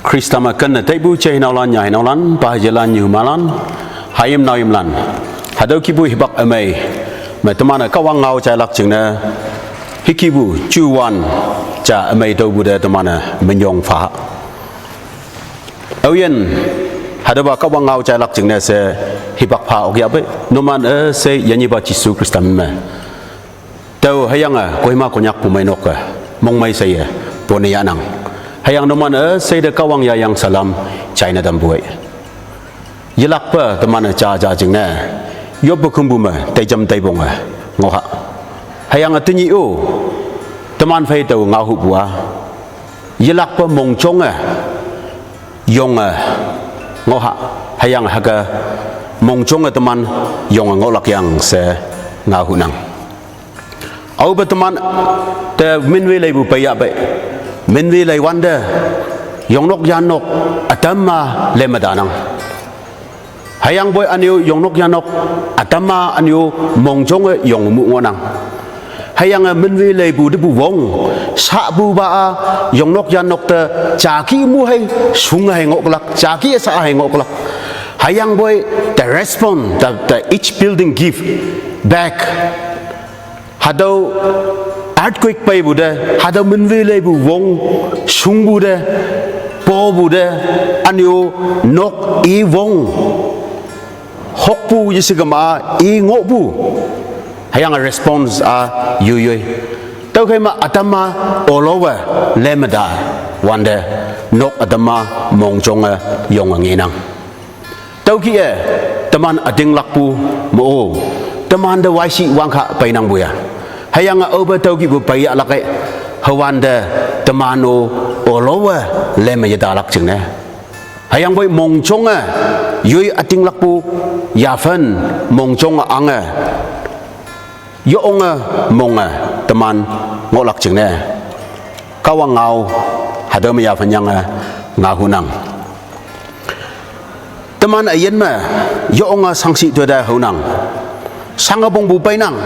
Krista makan na taibu cai naulan nyai naulan pahajalan nyumalan hayim naimlan hadau kibu hibak amai mai temana kawang ngau cai lak jingna hikibu cuan ca amai tau buda temana menyong fa ayen hadaba kawang ngau cai lak jingna se hibak pa ok yabe noman se yanyi ba Yesus Kristus me tau hayanga kohima konyak pumai nok mong mai saya ponia nang hayang noman say de kawang ya yang salam China dam buai yelak pa teman cha cha jing na yob kumbu ma tai jam tai bong ngoha hayang atunyi o teman fai tau ngau bua yelak pa mong chong yong ngoha hayang haga mong chong teman yong ngolak yang se ngau nang au ba teman te minwe lai bu pa ya ba Menwi lai wanda yong nok yan nok atama le madanang hayang boy anyo yong nok yan nok atama anyo mongjong yong mu ngonang hayang menwi lai bu de bu wong sa bu ba yong nok yan nok te jaki mu hai sung hai ngok lak jaki sa hai ngok lak hayang boy the respond the each building give back hadau earthquake pai bude hada menwe le bu wong sung bude po bude anyo nok i wong hok pu yisigama i ngok bu hayang a response a yuyoi tau kai ma atama olowa lemada wande nok atama mongjonga yong nginang tau ki teman ading lakpu mo teman de waisi wangkha painang buya hayang over tau ki bu pai alakai hawanda temano olowa lema yada lak jing ne hayang boy mongchonga yui ating lakpu yafen mongchonga anga yo onga monga teman ngolak jing ne kawang ngau hadam yafen yang ngahunang teman ayen ma yo onga sangsi tu da hunang sangabong bu painang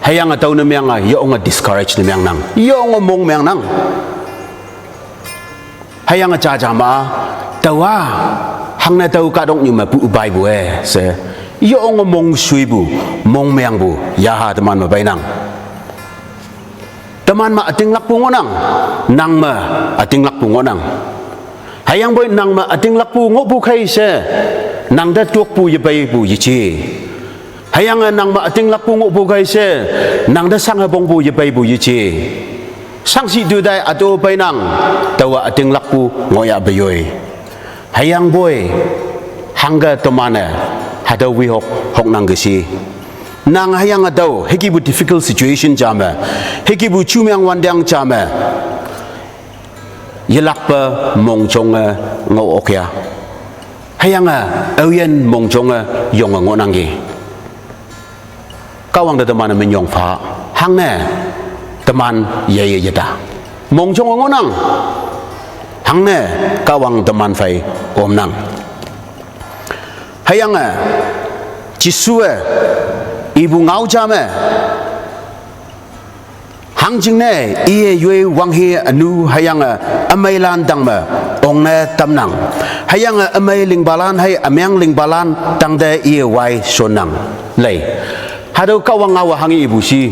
hayang atau nemyang yo nga discourage nemyang nang yo nga mong myang nang hayang cha cha ma tawa hang na tau ka dong nyuma bu bai bu se yo nga mong sui bu mong myang bu ya ha teman ma bai nang teman ma ating lak pu ngonang nang ma ating lak pu ngonang hayang boy nang ma ating lak pu ngo bu khai se nang da tuok pu ye bai bu yi chi hayang nang ma ating lak pu ngo bu kai se nang da sang bong bu ye bai bu ye chi sang si du dai atu pai nang tawa ating lak pu ngo ya bayoi hayang boy hangga temana hada wi hok nang ge si nang hayang atau heki bu difficult situation jama heki bu chumyang wandang jama yelak pa mong chong ngo okya hayang ayen mong chong yong ngo nang ge kawang da teman menyong fa hang ne teman ye ye yeda mong chong ngonang hang ne kawang teman fai om nang hayang Yesus ibu ngau jame hang jing ne ye yue wang he anu hayang amai lan dang ma ong ne tam nang hayang amai ling balan hay amyang ling balan tang de ye wai sonang lei hadau kawang ngawa hangi ibu si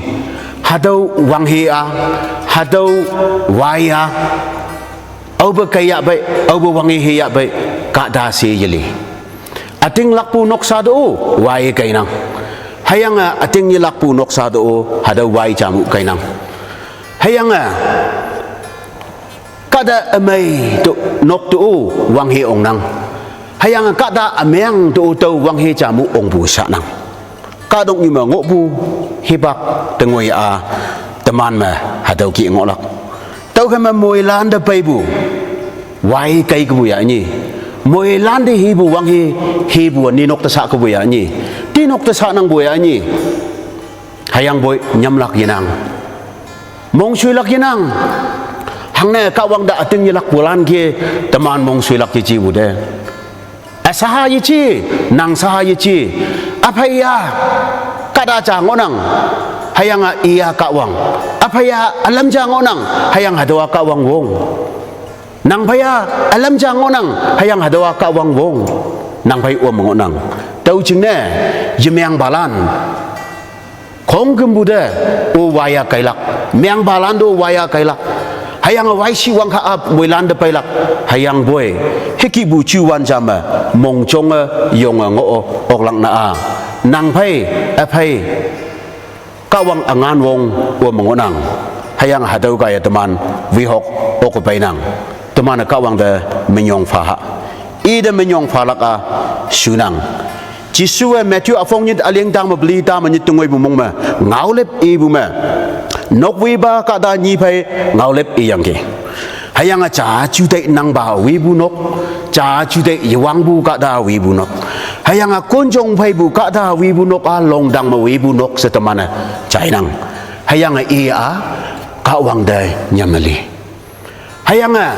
hadau wang hea hadau waya au ba kaya bai au ba wangi hea bai ka da se yeli ating lakpu nok sa do wai kai nang hayang ating ni lakpu nok sa do hadau wai jamu kai nang hayang kada amai tu nok tu wang he ong nang hayang kada amyang tu tu wang he jamu ong bu sa nang kadong ni ma ngobu hibak tengoi teman ma hadau ki ngolak tau ka ma moi lan da pai bu wai kai ku ya ni moi lan de hibu wang hibu ni nok ta sa ku ya ni ti nok ta sa nang bu ya ni hayang boy nyam lak yinang mong sui lak yinang hang ne ka wang da ating yilak bulan ke teman mong sui lak ji bu de asaha yi chi nang saha yi chi apaya kada cha ngonang hayang iya ka wang apaya alam cha ngonang hayang hadwa ka wang wong nang phaya alam jang ngonang hayang hadawa ka wang wong nang phai ngonang tau ching ne yemang balan khong kumbude o waya kailak meang balan do waya kailak hayang wai si wang kha ap boilan de pailak hayang boy heki bu chu wan jama mong chong yong ngo ok lang na a nang phai a phai ka wang angan wong o mongonang hayang hadau ka ya teman wi hok ok painang teman ka wang de menyong fa ha i de menyong fa lak a sunang Jisue Matthew afong nyit aliang dang ma beli ta ma nyit tungoi bu mong ma ngau lep i bu ma nok wi ba ka da nyi phai ngau lep i yang ke hayang a cha chu te nang ba wi bu nok cha chu te yawang bu ka da wi bu nok hayang a kon jong phai bu ka da wi bu nok a long dang ma wi bu nok se tamana chai nang hayang a i a ka wang dai nyamali hayang a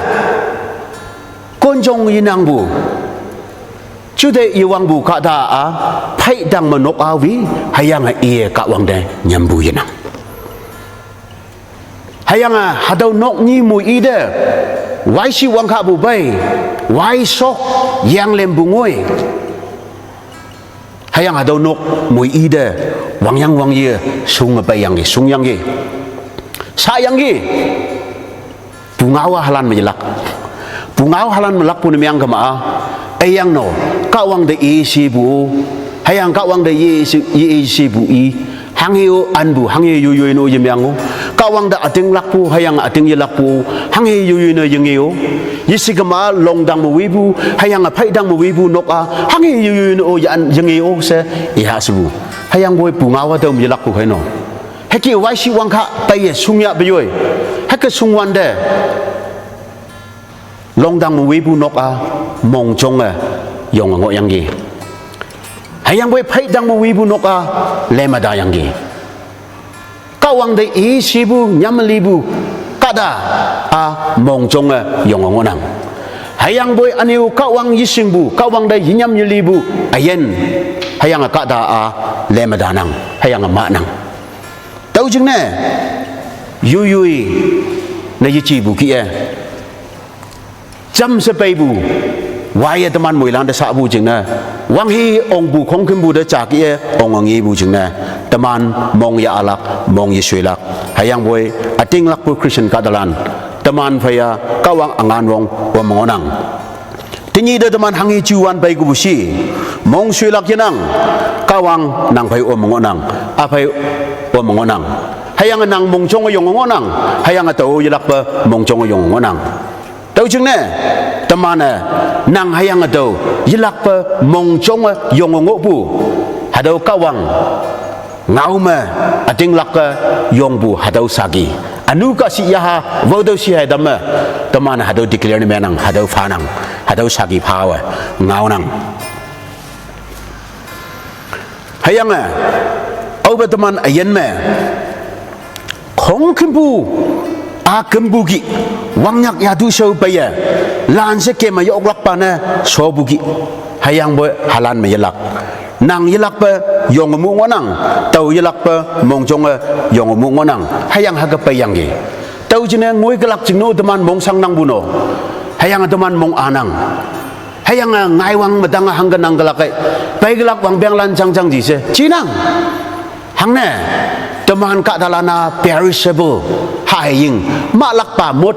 kon jong yinang bu chú thế yêu wang bu cả ta à phải đăng mà nộp áo vi hayang à ie cả wang đây nhầm bu yên nào hayang à hạt đầu nộp nhi mùi y đê wai si wang khá bu bay wai sok yang lem bu ngôi hayang hạt đầu nộp mùi y đê wang ye sung ở bay yang sung yang ye sa yang ye bu ngau halan menjelak bu ngau halan melak pun yang kema ayang no kawang de isi bu hayang kawang de isi bu i hang hiu an bu hang hiu yu no yem yang kawang da ating lak pu hayang ating ye lak pu hang hiu yu no yeng yu yisi kama long dang mu wi bu hayang a phai dang mu wi bu nok a hang hiu yu no yan yeng yu se i ha su hayang boy pu nga wa do mi lak pu khai no heki wai si wang kha pai ye sung ya be yoi hek sung wan de long dang mu wi bu nok a mong chong yong ngo yang gi hayang boy phai dang mo wi bu nok a le ma da yang gi ka wang de i si bu nyam li bu ka da a mong chong yong ngo nang hayang boy aniu ka wang yi sing bu ka wang de yinyam yi li bu ayen hayang ka da a le ma da nang hayang ma nang tau jing ne yu yui na yi chi bu ki chăm se pai bu wai teman muilan de sa bu jing na wang hi ong bu khong kim bu de cha ki ong ngi bu jing na teman mong ya alak mong yi sui lak hayang boy ating lak pu christian kadalan teman phaya kawang angan wong wa mongonang tingi de teman hangi chuan pai gu bu si mong sui lak yanang kawang nang phai o mongonang a phai o mongonang hayang nang mong chong yong mongonang hayang to yi lak pa mong chong yong mongonang tau chừng nè teman nang hayang ado yilak pa mong chong yong ngo bu hado kawang ngau ma ating lak yong bu hado sagi anu ka si ya vodo si ha dam teman hado declare ni menang hado fanang hado sagi phawa ngau nang hayang au ba teman ayen me khong kim bu a kembugi wangyak ya du so baya lan se ke ma yok lak pa na so bugi hayang boy halan me yelak nang yelak pa yong mu ngonang tau yelak pa mong chong yong mu ngonang hayang ha ka payang ge tau jine ngoi galak jing no teman mong sang nang buno hayang teman mong anang hayang ngai wang madang hang ganang galak pai galak wang beng lan chang chang ji se chinang hang ne teman ka dalana perishable hai ying ma lak pa mot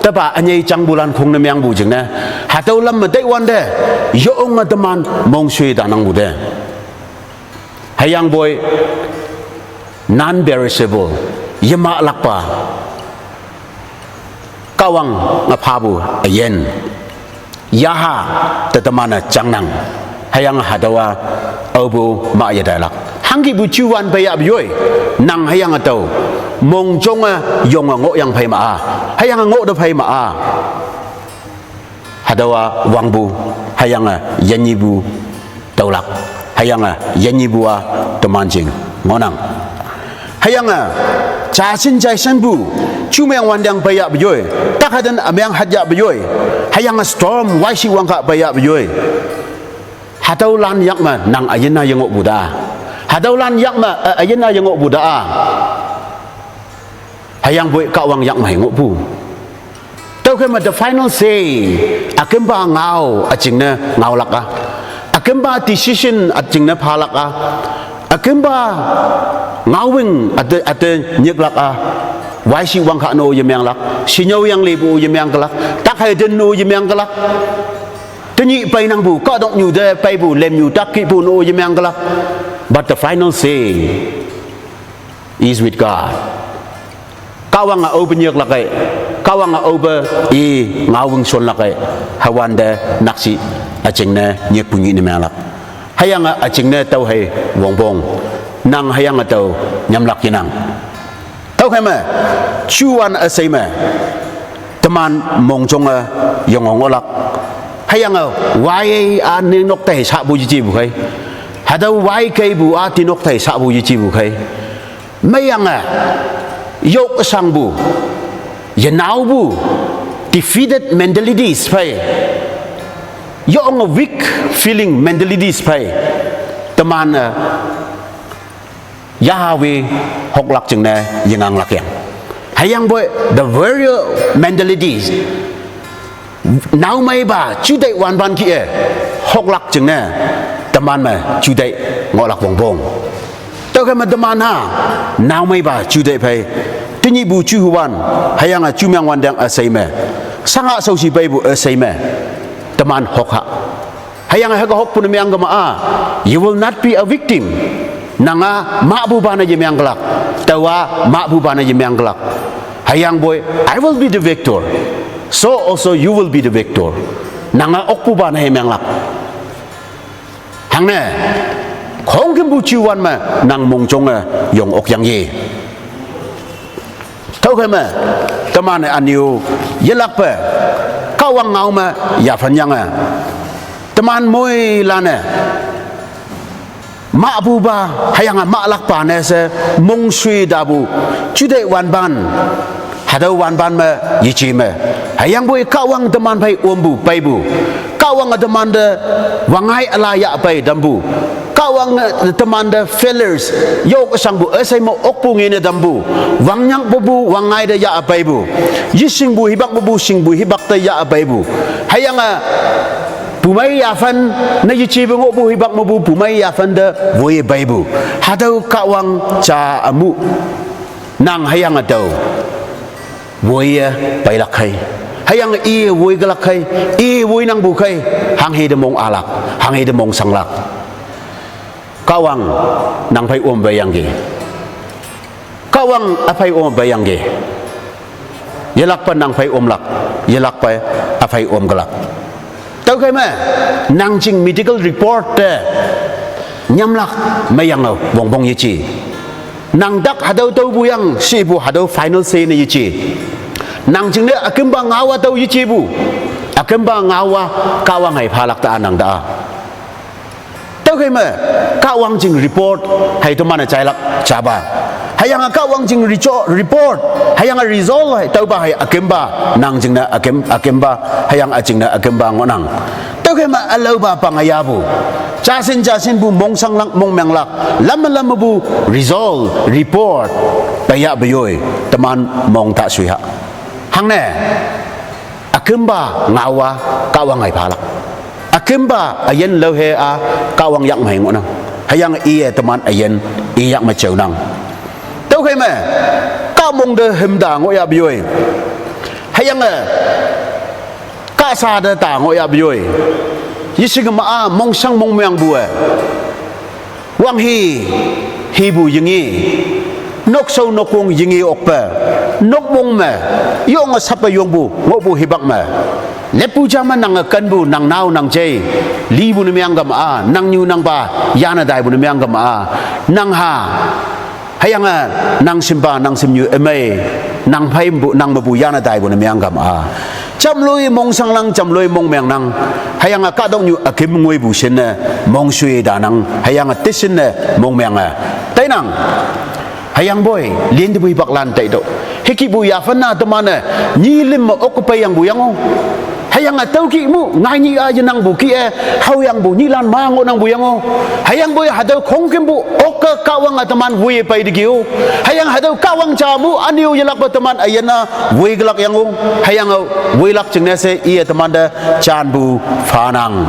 ta ba anyai chang bulan khong na myang bu jing na ha tau lam ma dai wan de yo ong ma teman mong sui da nang bu de hayang boy non perishable yema lak pa kawang nga pha bu ayen yaha ta temana chang nang hayang hadawa obu ma ya da lak hangi bu chuan ba ya yoi nang hayang atau mong chong yong ngo yang phai ma a hayang ngo da phai ma a hadawa wang bu hayang yanyi bu taulak hayang yanyi bu a teman jing ngonang hayang cha sin jai san bu chu meng wan dang ba ya yoi tak hadan amyang hadya ba yoi hayang storm wai si wang ka ba ya yoi hatau lan yak ma nang ayena yang ngo bu da hadau lan yak ma ayena yang ngo bu da a hayang boy ka wang yak mai ngo bu tau tao cái mà the final say akem ba ngao aching na ngao lak a akem ba decision aching na phalak a akem ba ngao wing ate nyek lak a wai si wang kha no yemang lak si nyau yang lebu yemang kalak tak hai den no yemang kalak te ni pai nang bu ka dok nyu de pai bu lem nyu tak ki bu no yemang kalak but the final say is with God kawang a open nyek lak ai kawang a over I ngao wing son lak ai hawan de naksi aching na nyek pu ni me lak hayang aching na tau hai wong bong nang hayang tau nyam lak kinang tau khai mà chuan ở xây mà tâm an mong trong yong ngong olak hayang wai an ni nok tai sa bu ji bu khai hada wai kai bu a ti nok tai sa bu ji bu khai mayang yok sang bu yanau bu defeated mentalities phai yong a weak feeling mentalities phai tâm an Yahweh hok lak chừng nè yang lak yang hayang boy the warrior mentalities now mai ba chu dai wan ban ki hok lak chừng nè taman ma chu dai ngo lak bong bong tao cái mà taman ha now mai ba chu dai phai tinyi bu chu wan hayang chu myang wan dang a sai me sanga so si bai bu a sai me taman hok ha hayang ha ka hok pun myang ga ma you will not be a victim nanga ma bu bana yemang galak tawa ma bu bana yemang galak hayang boy I will be the victor so also you will be the victor nanga ok bu bana yemang lak hang ne khong kim bu chi wan ma nang mong chong yong ok yang ye thau khai ma taman aniu yelak pa kawang ngau ma ya phan yang taman moi lane ma bu ba hayang ma lak pa ne se mong sui da bu chu de wan ban hada wan ban ma yi chi me hayang bu ka wang de man pai om bu pai bu ka wang de man de wangai ala ya pai dam bu ka wang de man de failures yo ka sang bu asai mo ok pu nge ne dam bu wang nyang bu wangai de ya pai bu yi sing bu hibak bu sing bu hibak te ya pai bu hayang pu mai ya fan na yi chi bu ngo bu hibak mo bu pu mai ya fan de voi bai bu hadau ka wang cha amu nang hayang adau voi bai lak khai hayang I voi galak khai I voi nang bu khai hang he de mong alak hang he de mong sang lak ka wang nang phai om bai yang ge ka wang a phai om bai yang ge yelak pa nang phai om lak yelak pa a phai om galak tao khai mà nang ching medical report nhâm lak mấy yang ngầu bong bong như chi nang dak hadau tao bu yang si bu hadau final say như chi nang ching ne akim ba ngawa tao như chi bu akim ba ngawa kawang hai phalak ta nang da tao khai mà kawang ching report hay to man chai lak cha ba hayang kawang ching report hayang result hay tao ba hay akim ba nang ching na akim ba hayang aching na akim ba ngonang tao khai mà alo ba pangaya bu cha sin bu mong sang lak mong meng lak lam bu result report paya bayoi taman mong ta sui ha hang ne akim ba ngawa kawang hai phalak akim ba ayen lo he a kawang yak mai ngonang hayang I taman ayen I yak ma cheu nang tao khai mà ka mong de hem da ngo ya bayoi hayang ka sa de ta ngo ya bayoi yising ma mong sang mong myang bu wang hi bu yingi nok so nok kong yingi ok pa nok mong ma yong sap yong bu ngo bu hibak ma le pu jama nang kan bu nang nau nang chei li bu ni myang ga ma nang nyu nang ba yana dai bu ni myang ga ma nang ha hayang nang simba nang sim nyu emai nang phai bu nang bu yana dai bu ni myang ga ma cham loi mong sang lang cham loi mong meng nang hayang ka dong nyu akim ngoi bu sen mong sui da nang hayang tisin mong meng tai nang hayang boy lien de bu bak lan tai do heki bu ya fan na to man ni lim ok pa yang bu yang hayang atau ki mu ngai ni a jenang bu ki hau yang bu ni lan ma ngo nang bu yang hayang boy hadau khong kem bu ok kawang ataman wui pai di giu hayang hadau kawang jamu aniu yelak ba teman ayana wui gelak yang hayang wui lak jengne se ia teman da chan bu fanang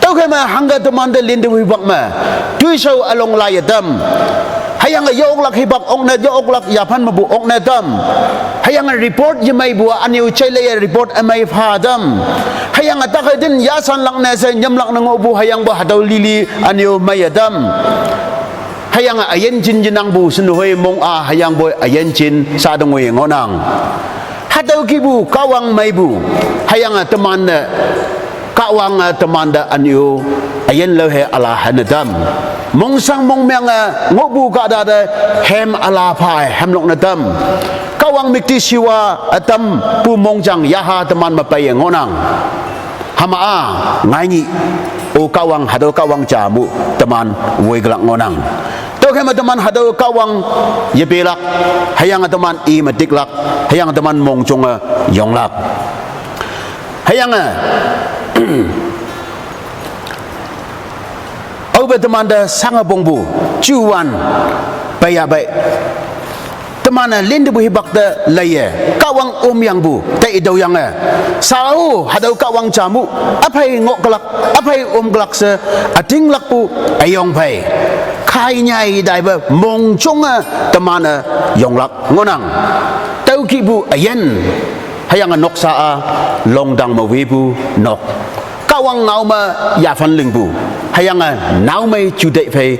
tau ke ma hangga teman da lin de wi bak ma tui sau along lai dam hayang yong lak hibak ong na yong lak yapan mabu ong na dam hayang report ye mai bua aniu chele report amai pha dam hayang ta din ya san lak na se nyam lak na ngo bu hayang ba hadau lili aniu mai dam hayang ayen jin jinang bu sunu hoi mong a hayang boy ayen jin sa dong we ngonang hadau ki bu kawang mai bu hayang teman na kawang teman da aniu ayen lo he ala hanadam mong sang mong meng ngobu ka da hem ala phai hem lok na dam kawang mikti siwa atam pu mong jang yaha teman ma pai ngonang hama a ngai ni o kawang hado kawang jamu teman woi gelak ngonang to ke teman hado kawang ye belak hayang teman i matik lak hayang teman mong jong yong lak hayang au be teman da sang bongbu cuan baya bai teman lin de bu hibak da laye kawang yang bu tai dau yang sau hadau kawang jamu apai ngok gelak apai gelak se ating lak bu ayong bai khai nyai dai ba mong chung teman yong lak ngonang tau ki bu ayen hayang nok sa long dang ma wi bu nok kawang ngau ma ya fan ling bu hayang nau mai chu dei phei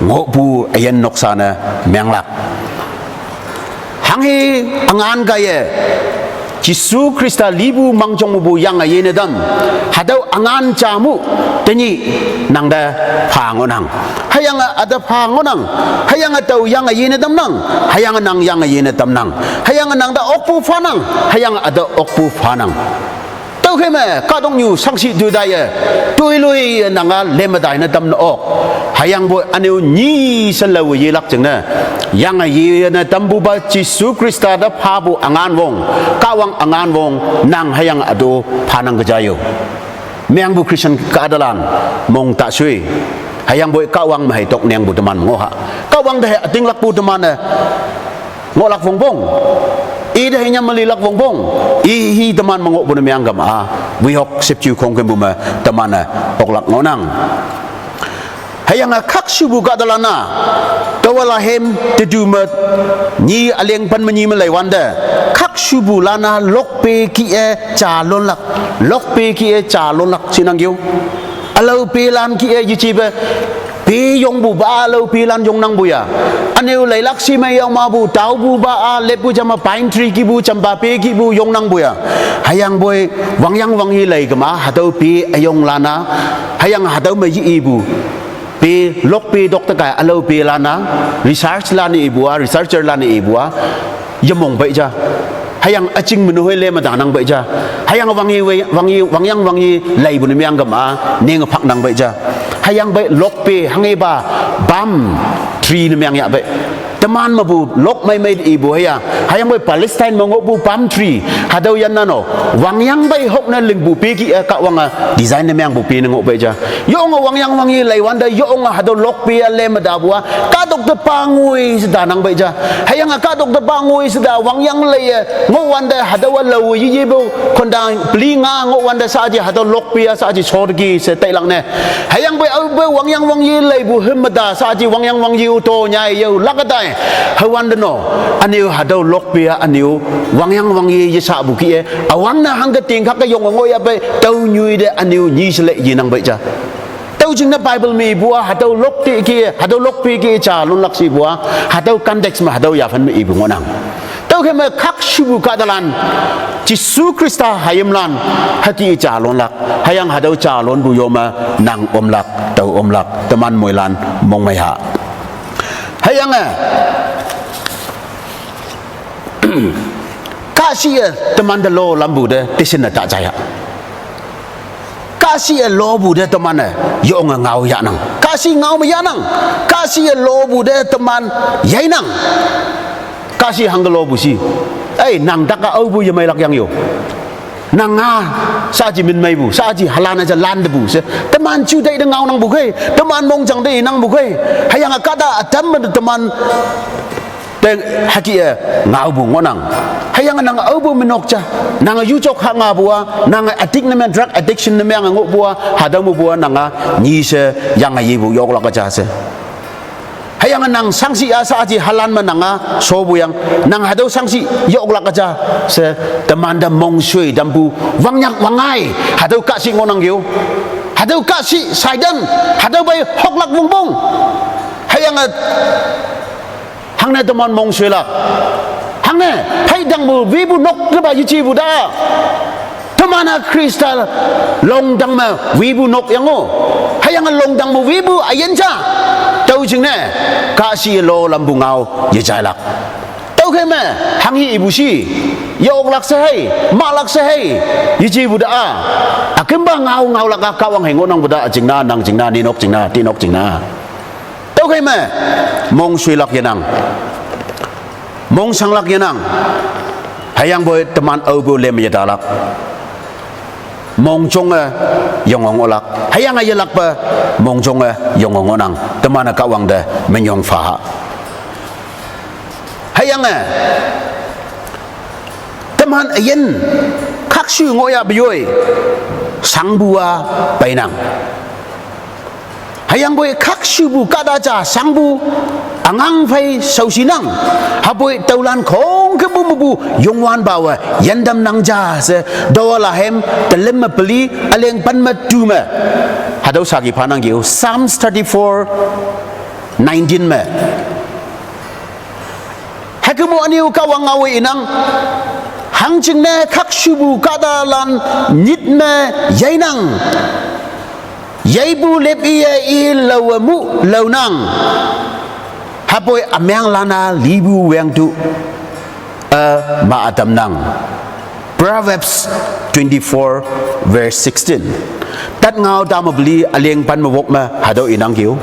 ngo bu ayen nok sa na meng lak hang hi angan ga ye Jisu Krista libu mangjong bu yang ayene dam hadau angan jamu teni nang da phangonang hayang ada phangonang hayang tau yang ayene dam nang hayang nang yang ayene dam nang hayang nang da okpu phanang hayang ada okpu phanang tau ke me ka dong nyu sangsi du dai tui lui nang a lem dai na dam no ok hayang bo anu ni selaw ye lak jeng na yang ye na dam bu ba Jisu Krista da pha bu angan wong kawang angan wong nang hayang ado phanang ga jayo meng bu Christian ka adalan mong ta sui hayang boy kawang mai tok neng bu teman ngo ha kawang da ting lak bu teman ngo lak wong bong i da hanya melilak wong bong i hi teman mengok bu meang gam a wi hok sep chu khong kem bu ma teman ok lak ngonang hayang khak subu ga dalana tawala hem te du ma ni aleng pan ma ni ma lai wanda khak subu lana lok pe ki cha lon lak lok pe ki cha lon lak sinang yu alau pe lan ki yu chi ba pe yong bu ba alau pe lan yong nang bu ya aneu lai lak si mai yong ma bu tau bu ba a le bu jama pine tree ki bu chamba pe ki bu yong nang bu ya hayang boy wang yang wang hi lai ga ma hadau pe ayong lana hayang hadau ma yi bu pe lok pe doktor ka alau pe lana research lani ibua researcher lani ibua yamong bai ja hayang aching menu hoi le ma da nang bai ja hayang wang yang lai bu ni myang ga ma neng phak nang bai ja hayang bai lok pe hangai ba bam tree ni myang ya bai teman ma bu lok mai ibu hayang bai Palestine mo bu palm tree hadau yan na no wang yang bai hok na ling bu pe ki ka wang design na myang bu pe ngo bai ja yo ngo wang yang lai wan da yo ngo hadau lok pe le ma da bua ka dok de pangui da nang bai ja hayang ka dok de pangui da wang yang lai ngo wan da hadau lo yi bu kon da pli nga ngo wan da sa ji hadau lok pe sa ji chor gi se tai lang ne hayang bai au bai wang yang lai bu hem da sa ji wang yang u to nyai yo lak dai hawan de no aniu hadau lok pe aniu wang yang ye sa bu ki awang na hang ka ting khak ka yong ngoi ya bai tau nyui de aniu ni sele yi nang bai ja tau jing na Bible mi bua hadau lok ti ki hadau lok pe ki cha lun lak si bua hadau context ma hadau ya fan mi ibu ngonang tau ke ma khak shubu ka dalan Jisu Krista hayam lan hati cha lon lak hayang hadau cha lon bu yoma nang lak tau lak teman moi lan mong mai ha hayang kasih teman de lo lambu de tisin na ta jaya kasih lo bu de teman yo ngau ya nang kasih ngau ma ya nang kasih lo bu de teman yai nang kasih hang lo bu si nang tak ka au bu ye mai lak yang yo nanga saji min mai bu saji halana ja lan de bu se teman chu dai de ngau nang bu kai teman mong jang dai nang bu kai hayang kada atam teman te hakia ngau bu ngonang hayang nang au bu minok cha nang yu chok ha nga bua nang addict na men drug addiction na men ngo bua hadamu bua nang ni se yang yi bu yok la ka cha se hayang nang sangsi asa aji halan mananga sobu yang nang hadau sangsi yok lak aja se temanda mong sui dampu wangnyak wangai hadau kasi ngonang giu hadau kasi saidan hadau bai hok lak bung bung hayang hang ne teman mong sui lak hang ne hai dang bu vi bu nok ke ba yichi bu da temana kristal long dang ma vi bu nok yang ngo hayang long dang bu vi bu ayen cha tau chừng nè cả si lo làm bùng ngao ye trái lạc tau khi mà hàng hi ibu si yok lạc se hay ma lạc se hay ye chi bu da a kem ba ngao lạc ka wang he ngonong bu da chừng na nang chừng na ni nok chừng na ti nok chừng na tau khi mà mong suy lạc ye nang mong sang lạc ye nang hayang boy teman au bu lem ye da lạc mong chong yong ong olak hayang ay lak pa mong chong yong ong onang temana kawang de menyong fa hayang teman ayen khak su ngoya biyoi sang bua painang hayang boy khak su bu kada cha sang bu angang phai sau sinang haboi taulan khong ke bu yong wan bawa yandam nang ja se dawala hem telem peli aleng pan ma tuma hadau sagi panang giu Psalms 34:19 me hakumu aniu kawang ngawi inang hang ching ne khak shubu kada lan nit me yainang yaibu lepi i lawamu launang hapoi amyang lana libu weng tu ma atam nang Proverbs 24:16 tat ngau ta ma bli aleng pan ma wok ma hado inang kiu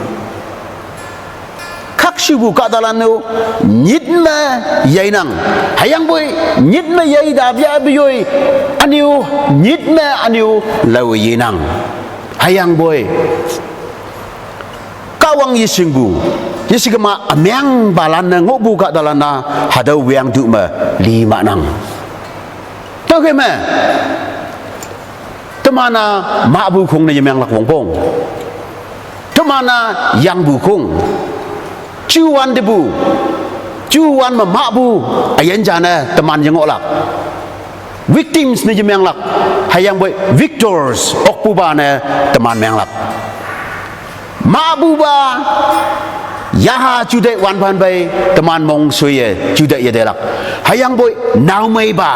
khak shibu ka dalan no nit ma yainang hayang boy nit ma yai da bya biyoi aniu nit ma aniu law yinang hayang boy kawang yisingbu yisigama amyang balan ngobu ka dalana hadau wiang du ma lima nang tau ke ma temana ma bu khung ne yemang lak wong pong temana yang bu khung chuan de bu chuan ma bu ayen jana teman yang olak victims ne yemang lak hayang boy victors ok pu ba ne teman meng lak ma bu ba yaha chude wan pan bay teman mong suye chude ye delak hayang boy naw mai ba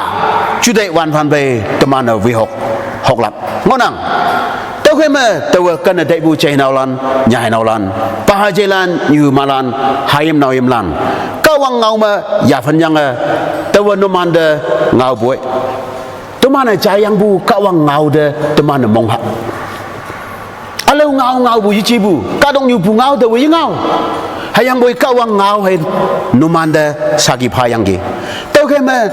chude wan pan bay teman vi hok lap ngonang tau ke ma tau kan dai bu chai naw lan nyai naw lan pa ha je lan yu malan hayem naw yem lan kawang ngau ma ya fan yang tau no man de ngau boy teman jayang bu kawang ngau de teman mong ha alo ngau bu yichi bu kadong yu bu ngau de wi ngau hayang boy kawang ngau he numanda sagi phayang gi tau ke ma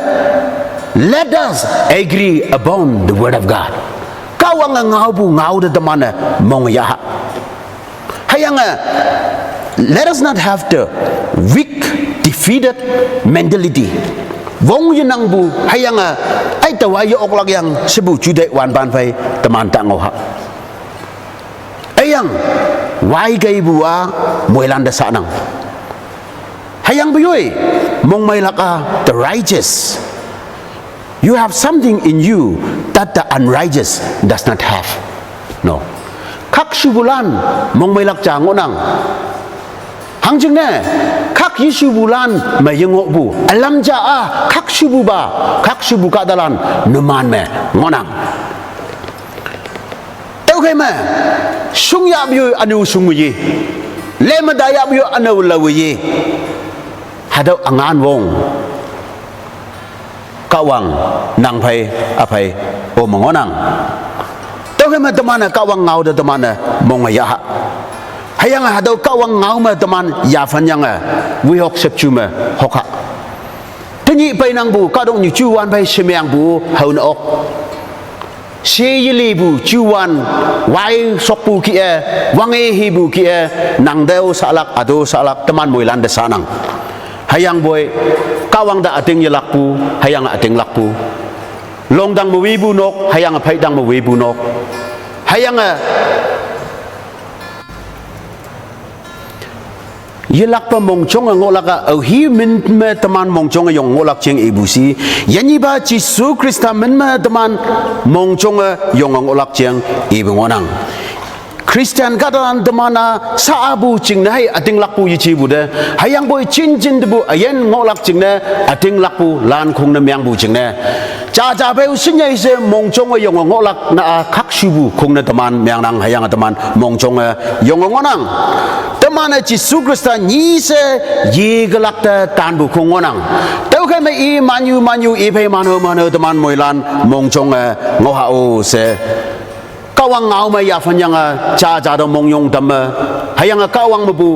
let us agree upon the word of God kawang ngau bu ngau de temana mong ya hayang let us not have the weak defeated mentality wong yinang bu hayang ai tawa yo ok lak yang sebu jude wan ban phai teman ta ngau ha ayang wai gai bua moilan da sanang hayang buyoi mong mai laka the righteous you have something in you that the unrighteous does not have no khak shubulan mong mai lak cha ngonang hang jing ne khak yisu bulan ma yengo bu alam ja a khak shubu ba khak shubu ka dalan numan me ngonang okay ma sung ya byu anu sung yi le ma da ya byu anu law yi hadau angan wong kawang nang phai aphai o mongonang okay ma temana kawang ngau da temana mong ya hayang hadau kawang ngau ma teman ya fan yang wi hok sep chu ma hokha tani pai nang bu ka dong ni chu wan pai semyang bu haun ok เชยลีบูจูวันไว้สกปูคีเอวังเอฮีบูคีเอนังเดวสลักอโดสลักตมันมวยลันเดสานังให้ยังบ่อยกาวังดาอติงยลักปูให้ยังอติงลักปูลงดังมวีบูนกให้ยังอภัยดังมวีบูนกให้ยังยลักปะมงชงงอลักเอาฮีมินเมตมันมงชงยงงอลักเชียงเอบุซียันยีบาจิสุคริสต์มินเมตมันมงชงยงงอลักเชียงเอบุงอนังคริสเตียนกัดอันตมานาซาบูจิงนะให้อติงลักปูยิชีบุเดให้ยังบ่อยจินจินบุอายันงอลักจิงนะอติงลักปูลานคงนะเมียงบูจิงนะจ้าจ้าเบลสิญญาเสมงชงยงงอลักนะคักชูบุคงนะตมันเมียงนังให้ยังตมันมงชงยงงอนังตมันจิสุคริสต์นี่เสยีกลักตะตานบุคงงอนังเต้าแค่ไม่อีมันยูอีเพมันตมันมวยลานมงชงงอฮาโอเสกาวังเอาไม่อยากฟังยังจ้าจ้าดมงยงดำให้ยังกาวังมาบู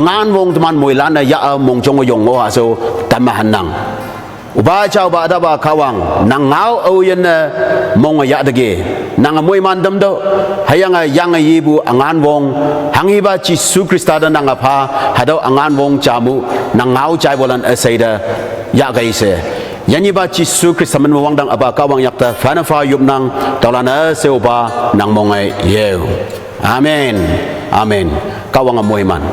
งานวงตมันมวยล้านอยากมงจงยงโอฮาโซดำมาหันนังอุบาเจ้าบาดาบาขาวังนางเอาเอายันมงอยากตะเกนางมวยมันดำโดให้ยังยีบูงานวงหังฮีบาจิสุคริสต์นางพาให้เรางานวงจามุนางเอาใจบอลันเอเซเดอยากไกเสยันยีบาจิสุคริสต์มันวังดังอบากาวังอยากแต่ฟันฟ้ายุบนางตอนนั้นเซวบานางมงไอเยวอาเมนกาวังมวยมัน